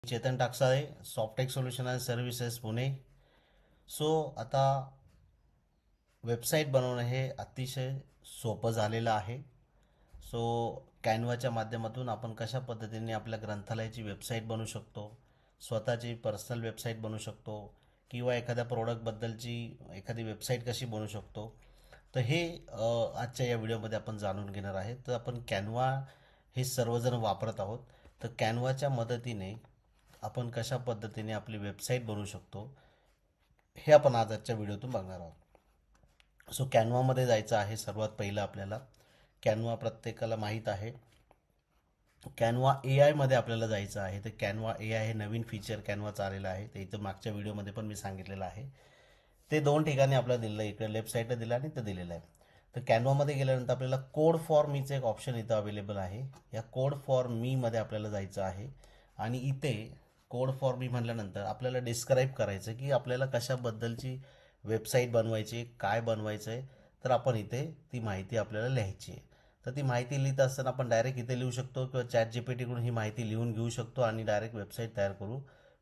Chetan Taksale, Softech solution and services Pune. So आता website बनवणं हे अतिशय सोपं झालेलं आहे. सो कॅनवाच्या माध्यमातून आपण कशा पद्धतीने आपल्या ग्रंथालयाची वेबसाईट बनवू शकतो, स्वतःची पर्सनल वेबसाईट बनवू शकतो किंवा एखाद्या प्रोडक्टबद्दलची एखादी वेबसाईट कशी बनवू शकतो, तर हे आजच्या या व्हिडिओमध्ये आपण जाणून घेणार आहे. तर आपण कॅनवा हे सर्वजण वापरत आहोत. तर कॅनवाच्या मदतीने आपण कशा पद्धतीने आपली वेबसाईट बनवू शकतो हे आपण आजच्या व्हिडिओतून बघणार आहोत. सो कॅनवामध्ये जायचं आहे. सर्वात पहिलं आपल्याला कॅनवा प्रत्येकाला माहीत आहे. कॅनवा ए आयमध्ये आपल्याला जायचं आहे. तर कॅनवा ए आय हे नवीन फीचर कॅनवाचं आलेलं आहे. ते इथं मागच्या व्हिडिओमध्ये पण मी सांगितलेलं आहे. ते दोन ठिकाणी आपल्याला दिलेलं आहे, इकडे लेफ्ट साईडला दिलं आणि इथं दिलेलं आहे. तर कॅनवामध्ये गेल्यानंतर आपल्याला कोड फॉर मीचं एक ऑप्शन इथं अवेलेबल आहे. या कोड फॉर मीमध्ये आपल्याला जायचं आहे आणि इथे कोड फॉर मी म्हटल्यानंतर आपल्याला डिस्क्राईब करायचं की आपल्याला कशाबद्दलची वेबसाईट बनवायची आहे, काय बनवायचं आहे. तर आपण इथे ती माहिती आपल्याला लिहायची आहे. तर ती माहिती लिहित असताना आपण डायरेक्ट इथे लिहू शकतो किंवा ChatGPT कडून ही माहिती लिहून घेऊ शकतो आणि डायरेक्ट वेबसाईट तयार करू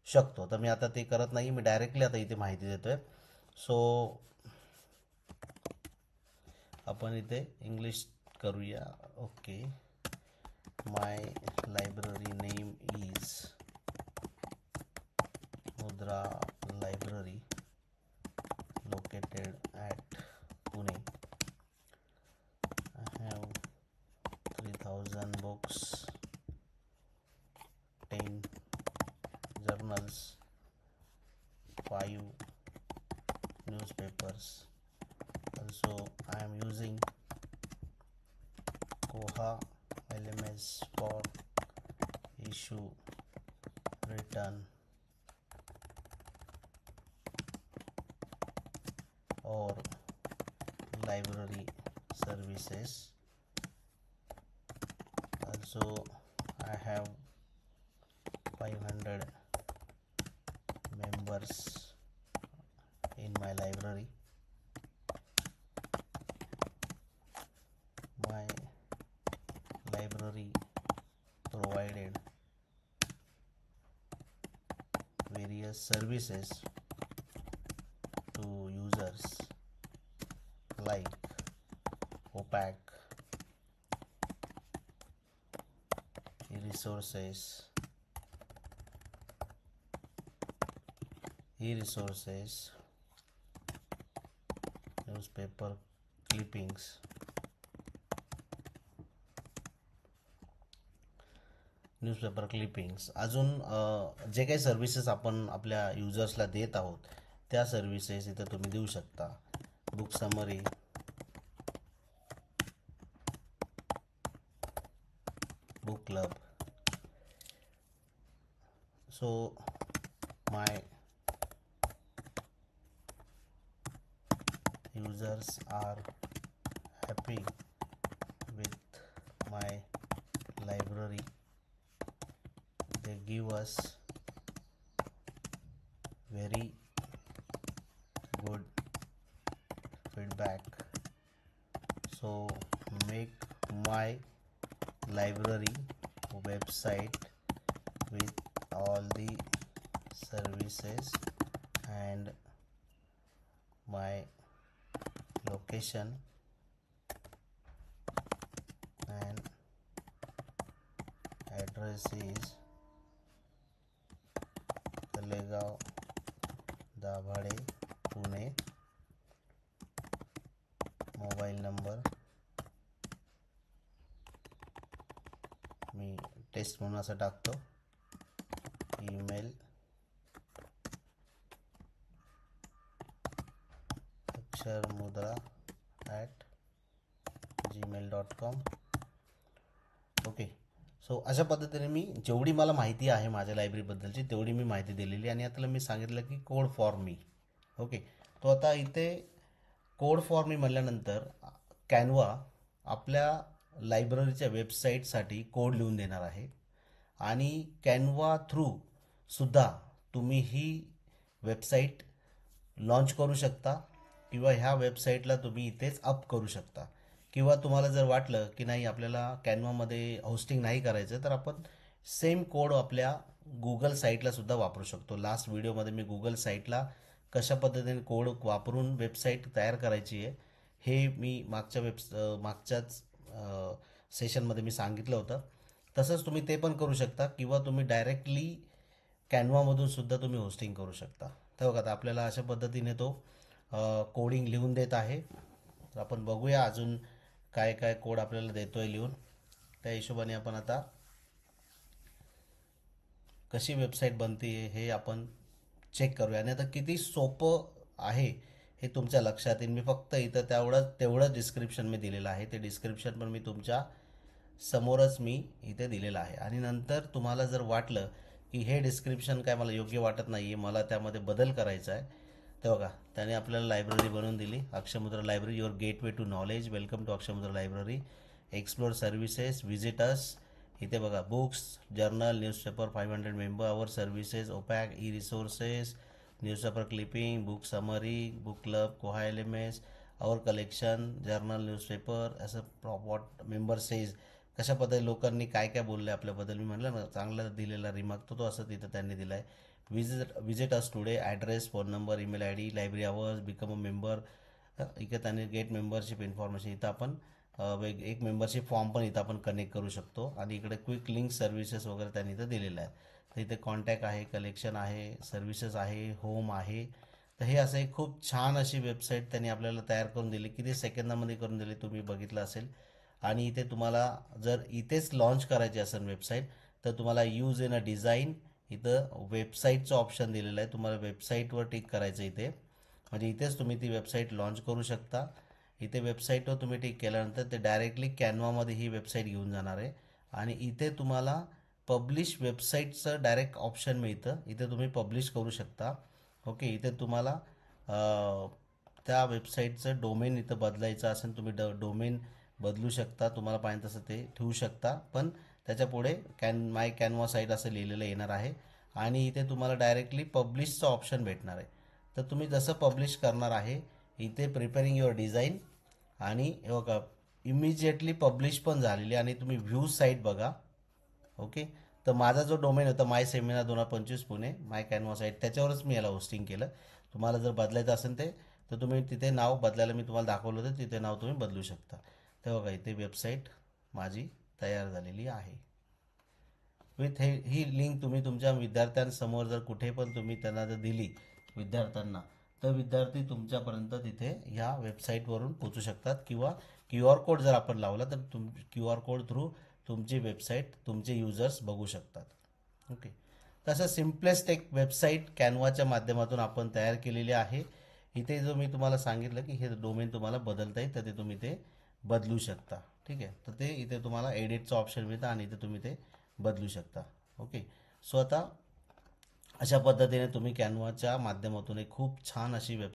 शकतो. तर मी आता ते करत नाही, मी डायरेक्टली आता इथे माहिती देतोय. सो आपण इथे इंग्लिश करूया. Okay, my library name is मुद्रा library located at Pune. I have 3000 books, 10 journals, 5 newspapers. Also, I am using Koha LMS for issue, return or library services. Also, I have 500 members in my library. My library provided various services to users like OPAC, e-resources, newspaper clippings, अजून जे काही services आपण आपल्या युजर्सला देत आहोत त्या services इथं तुम्ही देऊ शकता. Book summary, book club. So my users are happy with my library. They give us very good feedback. So make my library website with all the services and my location and address is Talegaon, Dabhade, Pune. Mobile number मी test म्हणून असं टाकतो. Email aksharmudra@gmail.com. Okay. So अशा पद्धतीने मी जेवढी मला माहिती आहे माझ्या लायब्ररीबद्दलची तेवढी मी माहिती दिलेली आणि आता मी सांगितलं की कोड फॉर मी. ओके. तो आता इथे कोड फॉर मी म्हणल्यानंतर कॅनवा आपल्या लायब्ररीच्या वेबसाईटसाठी कोड लिहून देणार आहे आणि कॅनवा थ्रू सुद्धा तुम्ही ही वेबसाईट लॉन्च करू शकता किंवा ह्या वेबसाईटला तुम्ही इथेच अप करू शकता. किंवा तुम्हाला जर वाटलं की नाही आपल्याला कॅनवामध्ये होस्टिंग नाही करायचं तर आपण सेम कोड आपल्या गुगल साईटला सुद्धा वापरू शकतो. लास्ट व्हिडिओमध्ये मी गुगल साईटला कशा पद्धतीने कोड वापरून वेबसाईट तयार करायची आहे हे मी मागच्याच सेशनमध्ये मी सांगितलं होतं. तसंच तुम्ही ते पण करू शकता किंवा तुम्ही डायरेक्टली कॅनवामधून सुद्धा तुम्ही होस्टिंग करू शकता. तर बघा आता आपल्याला अशा पद्धतीने तो कोडिंग लिहून देत आहे. तर आपण बघूया अजून काय काय कोड आपल्याला देतोय लिहून. त्या हिशोबाने आपण आता कशी वेबसाईट बनते हे आपण चेक करूया. आणि आता किती सोपं आहे हे तुमच्या लक्षात येईल. मी फक्त इथं तेवढंच डिस्क्रिप्शन मी दिलेलं आहे. ते डिस्क्रिप्शन पण मी तुमच्या समोरच मी इथे दिलेलं आहे. आणि नंतर तुम्हाला जर वाटलं की हे डिस्क्रिप्शन काय मला योग्य वाटत नाही आहे, मला त्यामध्ये बदल करायचा आहे, तर बघा त्याने आपल्याला लायब्ररी बनवून दिली. Akshamudra library, your gateway to knowledge. Welcome to Akshamudra library. Explore services, visitors. इथे बघा books, journal, newspaper, 500 member, our services, OPAC, e resources, newspaper clipping, book summary, book club, Koha L M S, our collection, journal, newspaper, असं what member says. कशा पद्धती लोकांनी काय काय बोललं आपल्याबद्दल. मी म्हटलं ना चांगला दिलेला रिमार्क तो असं तिथं त्यांनी दिला आहे. Visit us today, address, phone number, email I D, library hours, become a member. इथे त्यांनी गेट मेंबरशिप इन्फॉर्मेशन. इथं आपण एक मेंबरशिप फॉर्म पण इथं आपण कनेक्ट करू शकतो. आणि इकडे क्विक लिंक सर्व्हिसेस वगैरे त्यांनी इथं दिलेलं आहे. तर इथे कॉन्टॅक्ट आहे, कलेक्शन आहे, सर्व्हिसेस आहे, होम आहे. तर हे असं एक खूप छान अशी वेबसाईट त्यांनी आपल्याला तयार करून दिली. किती सेकंदामध्ये करून दिली तुम्ही बघितलं असेल. आणि इथे तुम्हाला जर इथेच लॉन्च करायची असेल वेबसाईट तर तुम्हाला यूज इन अ डिझाईन इथं वेबसाईटचं ऑप्शन दिलेलं आहे. तुम्हाला वेबसाईटवर टिक करायचं इथे, म्हणजे इथेच तुम्ही ती वेबसाईट लॉन्च करू शकता. इथे वेबसाईटवर तुम्ही टिक केल्यानंतर ते डायरेक्टली कॅनवामध्ये ही वेबसाईट घेऊन जाणार आहे. आणि इथे तुम्हाला पब्लिश वेबसाईटचं डायरेक्ट ऑप्शन मिळतं. इथे तुम्ही पब्लिश करू शकता. ओके, इथे तुम्हाला त्या वेबसाईटचं डोमेन इथं बदलायचं असेल तुम्ही डोमेन बदलू शकता. तुम्हाला पाहिजे तसं ते ठेवू शकता. पण त्याच्या पुढे माय कॅनवा साईट असं लिहिलेलं येणार आहे. आणि इथे तुम्हाला डायरेक्टली पब्लिशचं ऑप्शन भेटणार आहे. तर तुम्ही जसं पब्लिश करणार आहे इथे प्रिपेअरिंग युअर डिझाईन. आणि हे बघा इमिजिएटली पब्लिश पण झालेली. आणि तुम्ही व्ह्यू साईट बघा. ओके, तर माझा जो डोमेन होता माय सेमिनार 2025 पुणे, माय कॅनवा साईट, त्याच्यावरच मी याला होस्टिंग केलं. तुम्हाला जर बदलायचं असेल ते तर तुम्ही तिथे नाव बदलायला मी तुम्हाला दाखवलं होतं, तिथे नाव तुम्ही बदलू शकता. तर बघा इथे वेबसाईट माझी तयार झालेली आहे. विथ ही लिंक तुम्ही तुमच्या विद्यार्थ्यांसमोर जर कुठे पण तुम्ही त्यांना जर दिली विद्यार्थ्यांना, तर विद्यार्थी तुमच्यापर्यंत तिथे ह्या वेबसाईटवरून पोचू शकतात. किंवा क्यू आर कोड जर आपण लावला तर क्यू आर कोड थ्रू तुमची वेबसाईट तुमचे युजर्स बघू शकतात. ओके, तसं सिम्पलेस्ट एक वेबसाईट कॅनवाच्या माध्यमातून आपण तयार केलेली आहे. इथे जो मी तुम्हाला सांगितलं की हे डोमेन तुम्हाला बदलता येईल तर ते तुम्ही ते बदलू शकता. ठीक आहे, तर ते इथे तुम्हाला एडिटचं ऑप्शन मिळतं आणि इथे तुम्ही ते बदलू शकता. ओके, सो आता अशा पद्धतीने तुम्ही कॅनवाच्या माध्यमातून एक खूप छान अशी